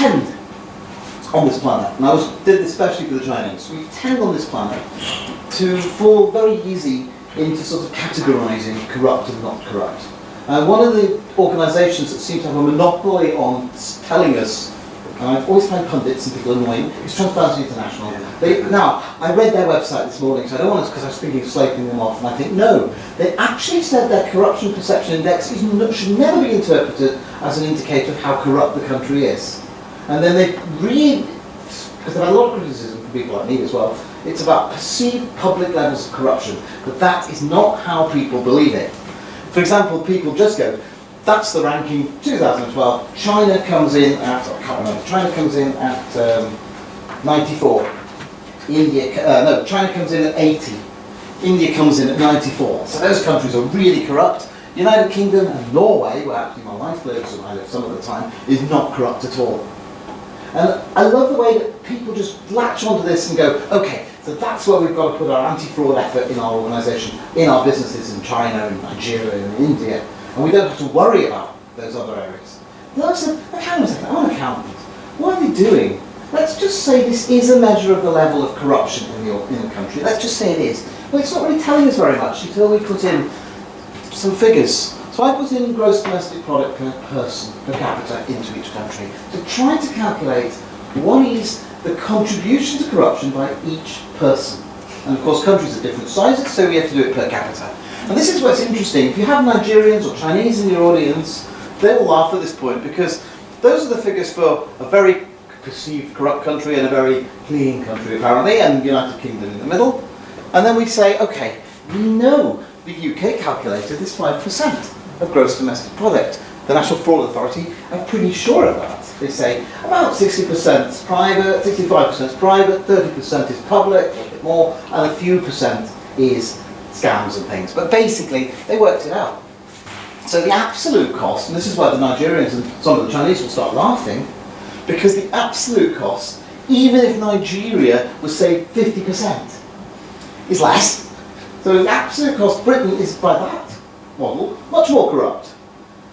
tend on this planet, and did this especially for the Chinese, we tend on this planet to fall very easy into sort of categorising corrupt and not corrupt. One of the organisations that seem to have a monopoly on telling us, and I've always found pundits and people annoying, is Transparency International. Now, I read their website this morning, so I don't want to, because I was thinking of slating them off, and I think, no, they actually said their corruption perception index should never be interpreted as an indicator of how corrupt the country is. And then they because they've had a lot of criticism from people like me as well, it's about perceived public levels of corruption, but that is not how people believe it. For example, people just go, that's the ranking, 2012, China comes in at, I can't remember, China comes in at 94, China comes in at 80, India comes in at 94, so those countries are really corrupt. United Kingdom and Norway, where actually my wife lives, and I live some of the time, is not corrupt at all. And I love the way that people just latch onto this and go, okay, so that's where we've got to put our anti-fraud effort in our organisation, in our businesses in China, in Nigeria, in India, and we don't have to worry about those other areas. Then I said, hang on a second, I'm an accountant. What are they doing? Let's just say this is a measure of the level of corruption in the country. Let's just say it is. Well, it's not really telling us very much until we put in some figures. So I put in gross domestic product per person, per capita, into each country to try to calculate what is the contribution to corruption by each person. And of course countries are different sizes, so we have to do it per capita. And this is what's interesting. If you have Nigerians or Chinese in your audience, they will laugh at this point, because those are the figures for a very perceived corrupt country and a very clean country apparently, and the United Kingdom in the middle. And then we say, okay, we know the UK calculated is 5% of gross domestic product. The National Fraud Authority are pretty sure of that. They say about 60% is private, 65% is private, 30% is public, a little bit more, and a few percent is scams and things. But basically, they worked it out. So the absolute cost, and this is why the Nigerians and some of the Chinese will start laughing, because the absolute cost, even if Nigeria was, say, 50%, is less. So the absolute cost, Britain is, by that model, much more corrupt.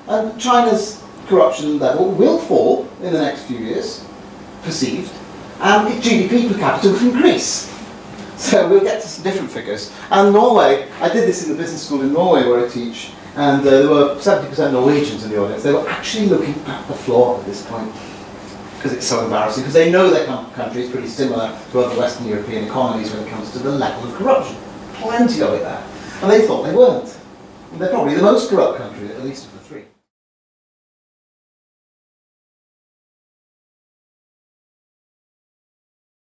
And China's corruption level will fall in the next few years, perceived, and its GDP per capita will increase. So we'll get to some different figures. And Norway, I did this in the business school in Norway where I teach, and there were 70% Norwegians in the audience. They were actually looking at the floor at this point, because it's so embarrassing, because they know their country is pretty similar to other Western European economies when it comes to the level of corruption. Plenty of it there. And they thought they weren't. And they're probably the most corrupt country, at least